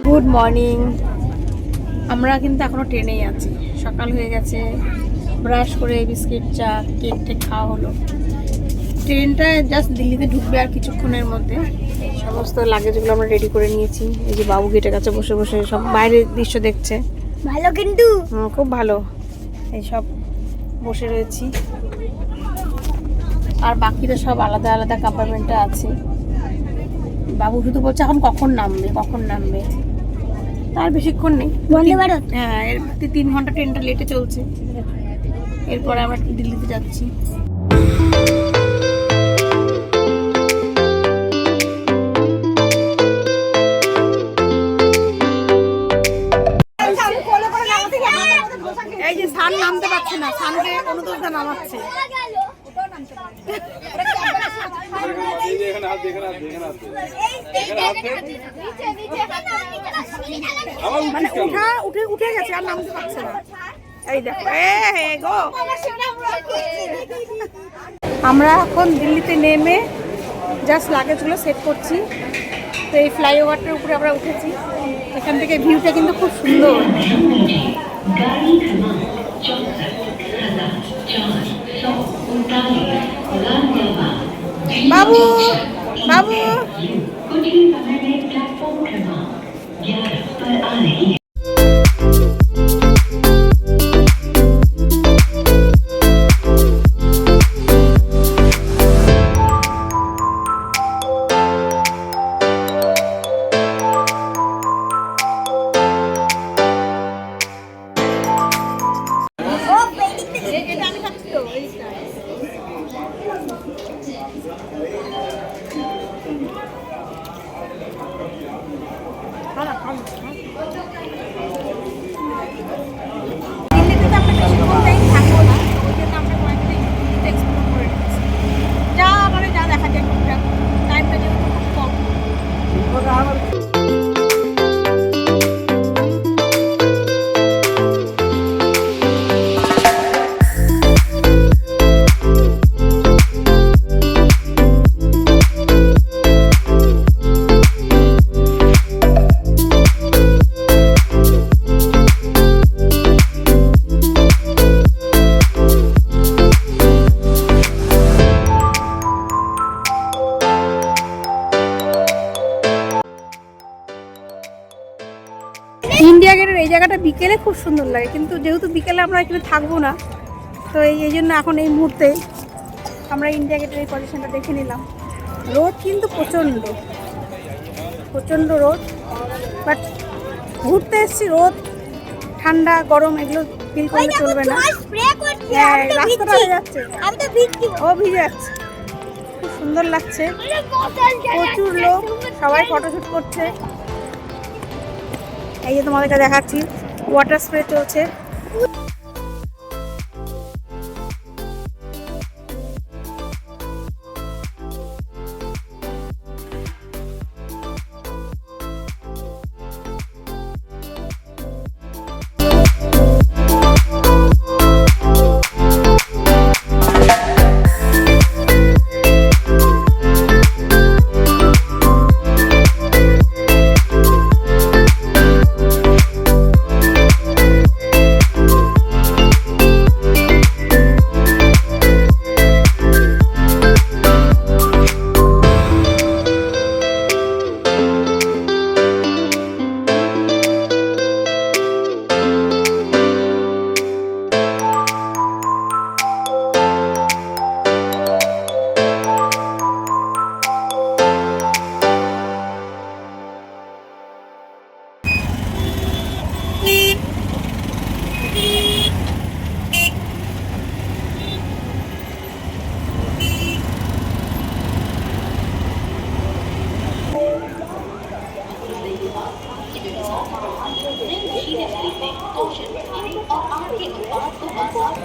Good morning. আমরা কিন্তু এখনো ট্রেনেই আছি, সকাল হয়ে গেছে, ব্রাশ করে বিস্কিট চা কেক টেক খাওয়া হলো। ট্রেনটা জাস্ট দিল্লিতে ঢুকবে আর কিছুক্ষণের মধ্যে। এই সমস্ত লাগেজগুলো আমরা রেডি করে নিয়েছি। এই যে বাবু গেটের কাছে বসে বসে সব বাইরের দৃশ্য দেখছে। ভালো কিন্তু খুব ভালো। এই সব বসে রয়েছি, আর বাকিরা সব আলাদা আলাদা কম্পার্টমেন্টে আছে। বাবু শুধু বলছে এখন কখন নামবে কখন নামবে। তার বেশিক্ষণ নেই, বন্দে ভারত। হ্যাঁ, এর 3 ঘন্টা ট্রেনটা লেটে চলছে। এরপরে আমরা দিল্লিতে যাচ্ছি। এই যে সান নামতে পারছে না, সানকে অনুদোষটা নামাচ্ছে। মানে উঠে গেছে আর নামতে পারছে না। এই দেখো গো, আমরা এখন দিল্লিতে নেমে জাস্ট লাগেজগুলো সেট করছি। তো এই ফ্লাইওভারটার উপরে আমরা উঠেছি, এখান থেকে ভিউটা কিন্তু খুব সুন্দর। বাবু বাবু ইন্ডিয়া গেটের এই জায়গাটা বিকেলে খুব সুন্দর লাগে, কিন্তু যেহেতু বিকেলে আমরা এখানে থাকবো না, তো এই জন্য এখন এই মুহূর্তে আমরা ইন্ডিয়া গেটের এই পজিশনটা দেখে নিলাম। রোদ কিন্তু প্রচণ্ড প্রচণ্ড রোদ, বাট ঘুরতে এসছি, রোদ ঠান্ডা গরম এগুলো ফিল করলে চলবে না। হ্যাঁ, রাস্তাটা হয়ে যাচ্ছে, ও ভিজে যাচ্ছে। খুব সুন্দর লাগছে, প্রচুর লোক, সবাই ফটোশ্যুট করছে। এই যে তোমাদেরকে দেখাচ্ছি, ওয়াটার স্প্রে চলছে।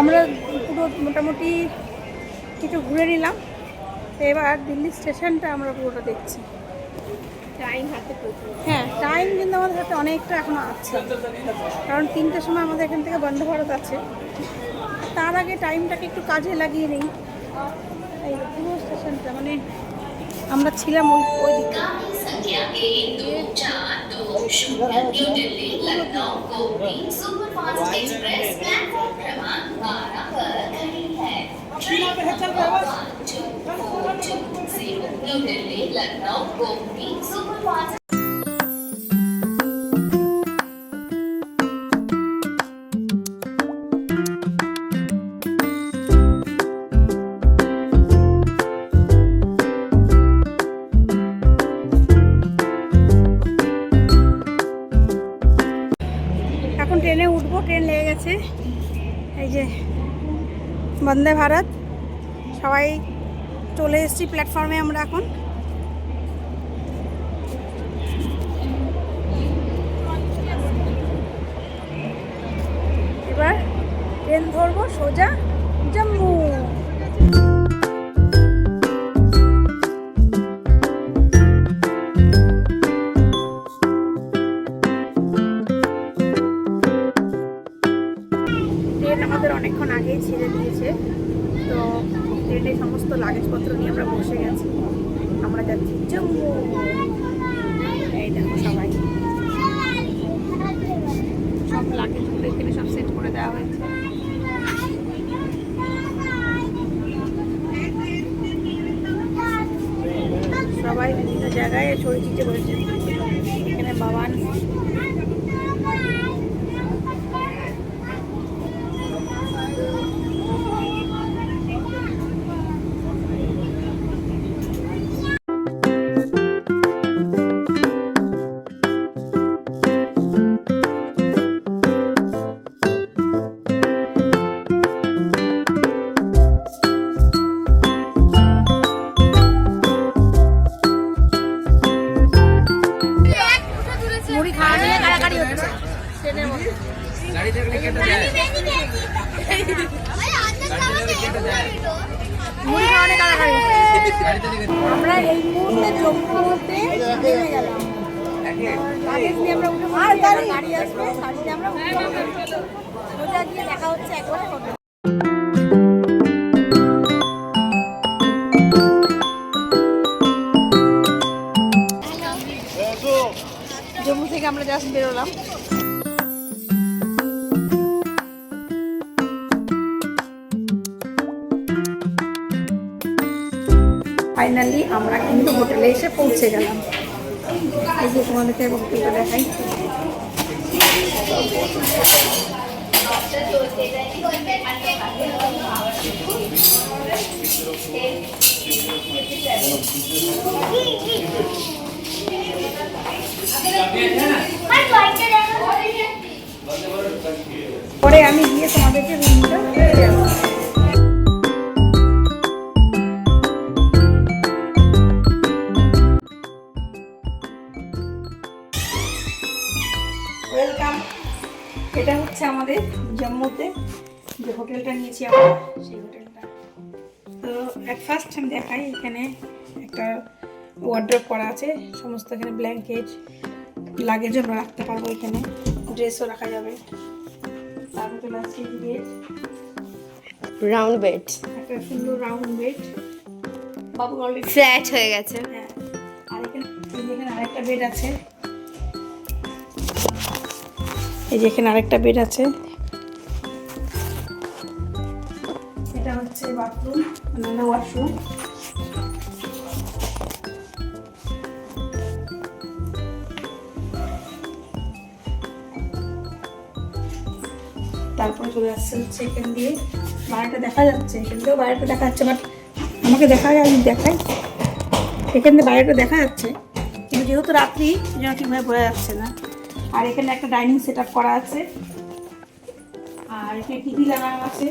আমরা পুরো মোটামুটি কিছু ঘুরে নিলাম, তো এবার দিল্লি স্টেশনটা আমরা পুরোটা দেখছি। টাইম হাতে প্রচুর, হ্যাঁ টাইম কিন্তু আমাদের হাতে অনেকটা এখনো আছে, কারণ 3টের সময় আমাদের এখান থেকে বন্দে ভারত আছে। তার আগে টাইমটাকে একটু কাজে লাগিয়ে নিই। এই পুরো স্টেশনটা মানে আমরা ছিলাম ওই দিকে। New Delhi Lucknow Gomti superfast express platform क्रमांक 12 पर खड़ी है। Train number 1240 new Delhi Lucknow Gomti superfast. এখন ট্রেনে উঠবো, ট্রেন লেগে গেছে। এই যে বন্দে ভারত, সবাই চলে এসেছি প্ল্যাটফর্মে আমরা এখন। এবার ট্রেন ধরবো সোজা জম্মু। আমাদের অনেকক্ষণ আগেই ছেড়ে দিয়েছে, তো ট্রেনে সমস্ত লাগেজপত্র নিয়ে আমরা বসে গেছি। আমরা যাচ্ছি জম্মু। এই দেখো সবাই, সব লাগেজগুলো এখানে সব সেট করে দেওয়া হয়েছে। সবাই বিভিন্ন জায়গায় ছড়িয়ে ছিটে বসেছে। এখানে বাবান, মুড়ি খাওয়া নিয়ে কাড়াকাড়ি হচ্ছে ট্রেনের মধ্যে। মুড়ি খাওয়া নিয়ে কাড়াকাড়ি হচ্ছে। আমরা এই মুহূর্তে জম্মুতে নেমে গেলাম। লাগেজ নিয়ে আমরা উঠে পড়েছি, গাড়ি আসবে, গাড়ি নিয়ে আমরা উঠে পড়বো। সোজা গিয়ে দেখা হচ্ছে একবারে হোটেল। জম্মু থেকে আমরা জাস্ট বেরোলাম। ফাইনালি আমরা কিন্তু হোটেলে এসে পৌঁছে গেলাম। এই যে তোমাদেরকে হোটেলটা দেখাই। পরে আমি গিয়ে তোমাদেরকে রুমটা দিয়ে যাবো। ওয়েলকাম। এটা হচ্ছে আমাদের জম্মুতে যে হোটেলটা নিয়েছি আমরা, সেই হোটেলটা। তো অ্যাট ফার্স্ট আমি দেখাই, এখানে একটা ওয়ার্ড্রপ করা আছে, সমস্ত এখানে ব্ল্যাঙ্কেট, লাগেজও আমরা রাখতে পারবো, এখানে ড্রেসও রাখা যাবে। তারপর চলে আসছে বেড, রাউন্ড বেড, একটা সুন্দর রাউন্ড বেড। বাবু অলরেডি ফ্ল্যাট হয়ে গেছে। হ্যাঁ, আর এখানে আরেকটা বেড আছে। এই যে এখানে আরেকটা বেড আছে। এটা হচ্ছে বাথরুম, মানে ওয়াশরুম। তারপরে চলে আসছে হচ্ছে এখান দিয়ে বাইরেটা দেখা যাচ্ছে, এখান থেকেও বাইরেটা দেখা যাচ্ছে, বাট আমাকে দেখা যায়, আমি দেখাই। এখান থেকে বাইরেটা দেখা যাচ্ছে, কিন্তু যেহেতু রাত্রি এই জন্য ঠিকভাবে বোঝা যাচ্ছে না। আর এখানে একটা ডাইনিং সেট আপ করা আছে, আর এখানে টিভি লাগানো আছে,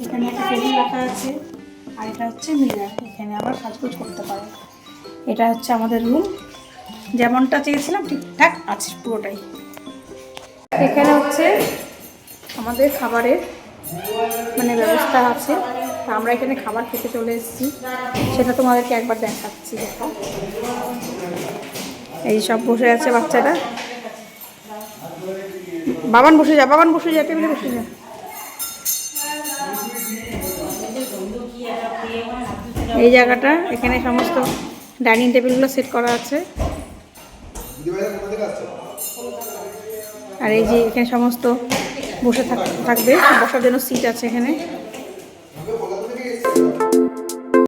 এখানে একটা টেবিল রাখা আছে, আর এটা হচ্ছে মিরার, এখানে আবার সাজগোজ করতে পারে। এটা হচ্ছে আমাদের রুম, যেমনটা চেয়েছিলাম ঠিকঠাক আছে পুরোটাই। এখানে হচ্ছে আমাদের খাবারের মানে ব্যবস্থা আছে, আমরা এখানে খাবার খেতে চলে এসেছি, সেটা তোমাদেরকে একবার দেখাচ্ছি। দেখো, এই সব বসে আছে বাচ্চারা। বাবান বসে যা, বাবান বসে যা, টেবিলে বসে যা। এই জায়গাটা, এখানে সমস্ত ডাইনিং টেবিলগুলো সেট করা আছে। আর এই যে এখানে সমস্ত বসে থাকবে, বসার জন্য সিট আছে এখানে।